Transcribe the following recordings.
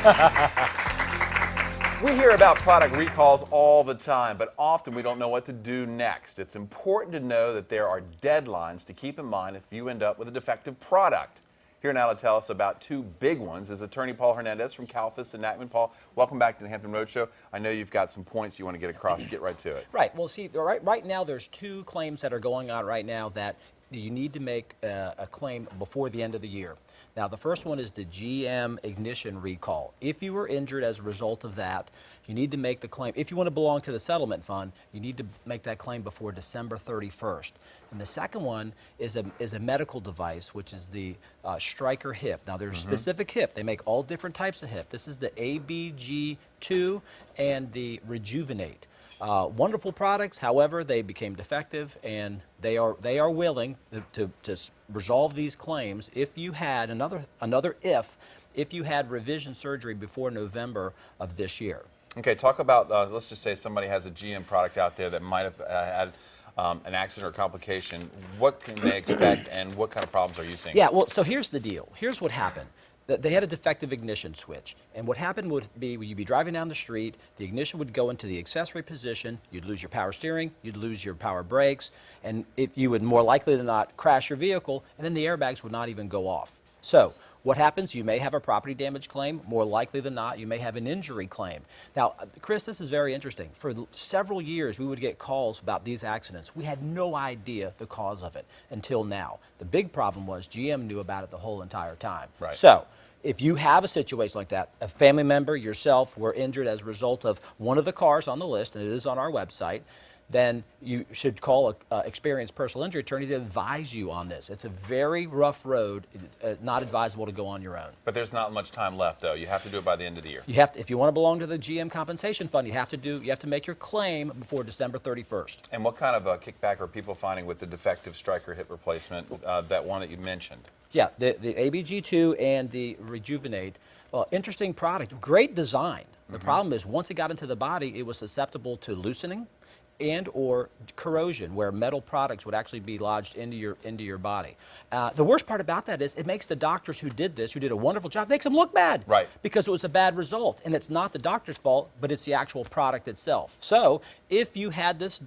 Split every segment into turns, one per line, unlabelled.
We hear about product recalls all the time, but often we don't know what to do next. It's important to know that there are deadlines to keep in mind if you end up with a defective product. Here now to tell us about two big ones is attorney Paul Hernandez from Kalfus Nachman. Paul, welcome back to the Hampton Roadshow. I know you've got some points you want to get across. Get right to it.
Right. Well, see, right now there's two claims that are going on right now that you need to make a claim before the end of the year. Now, the first one is the GM ignition recall. If you were injured as a result of that, you need to make the claim. If you want to belong to the settlement fund, you need to make that claim before December 31st. And the second one is a medical device, which is the Stryker hip. Now, there's a specific hip. They make all different types of hip. This is the ABG2 and the Rejuvenate. Wonderful products, however, they became defective, and they are willing to resolve these claims if you had if you had revision surgery before November of this year.
Okay, talk about, let's just say somebody has a GM product out there that might have had an accident or complication. What can they expect, and what kind of problems are you seeing?
Yeah, well, so here's the deal. Here's what happened. They had a defective ignition switch, and what happened would be you'd be driving down the street, the ignition would go into the accessory position, you'd lose your power steering, you'd lose your power brakes, and you would more likely than not crash your vehicle, and then the airbags would not even go off. So what happens? You may have a property damage claim. More likely than not, you may have an injury claim. Now, Chris, this is very interesting. For several years, we would get calls about these accidents. We had no idea the cause of it until now. The big problem was GM knew about it the whole entire time.
Right.
So if you have a situation like that, a family member, yourself, were injured as a result of one of the cars on the list, and it is on our website, then you should call an experienced personal injury attorney to advise you on this. It's a very rough road. It's not advisable to go on your own.
But there's not much time left, though. You have to do it by the end of the year.
You have to, if you want to belong to the GM compensation fund, you have to make your claim before December 31st.
And what kind of kickback are people finding with the defective Stryker hip replacement, that one that you mentioned?
Yeah, the ABG2 and the Rejuvenate. Well, interesting product, great design. The problem is once it got into the body, it was susceptible to loosening and or corrosion, where metal products would actually be lodged into your body. The worst part about that is it makes the doctors who did a wonderful job, makes them look bad.
Right.
Because it was a bad result. And it's not the doctor's fault, but it's the actual product itself. So if you had this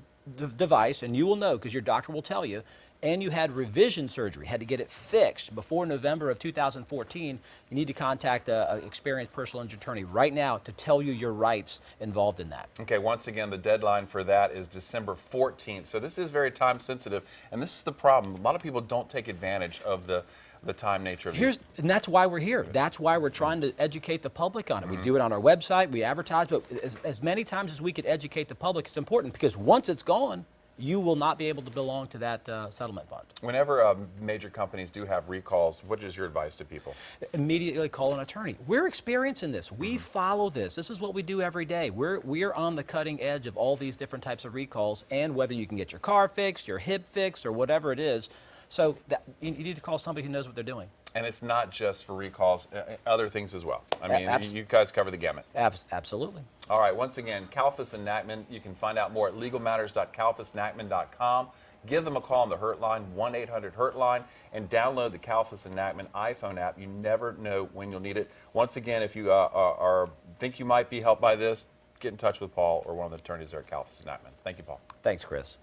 device, and you will know because your doctor will tell you, and you had revision surgery, had to get it fixed before November of 2014, you need to contact an experienced personal injury attorney right now to tell you your rights involved in that.
Okay, once again, the deadline for that is December 14th. So this is very time sensitive, and this is the problem. A lot of people don't take advantage of the time nature of these.
And that's why we're here. That's why we're trying to educate the public on it. We do it on our website, we advertise, but as many times as we could educate the public, it's important because once it's gone, you will not be able to belong to that settlement fund.
Whenever major companies do have recalls, what is your advice to people?
Immediately call an attorney. We're experiencing this. We follow this. This is what we do every day. We're on the cutting edge of all these different types of recalls, and whether you can get your car fixed, your hip fixed, or whatever it is. So you need to call somebody who knows what they're doing.
And it's not just for recalls, other things as well. I mean, you guys cover the gamut.
Absolutely.
All right, once again, Kalfus and Nachman. You can find out more at legalmatters.kalfusnachman.com. Give them a call on the Hurt line, 1-800-HURT-LINE, and download the Kalfus and Nachman iPhone app. You never know when you'll need it. Once again, if you think you might be helped by this, get in touch with Paul or one of the attorneys there at Kalfus and Nachman. Thank you, Paul.
Thanks, Chris.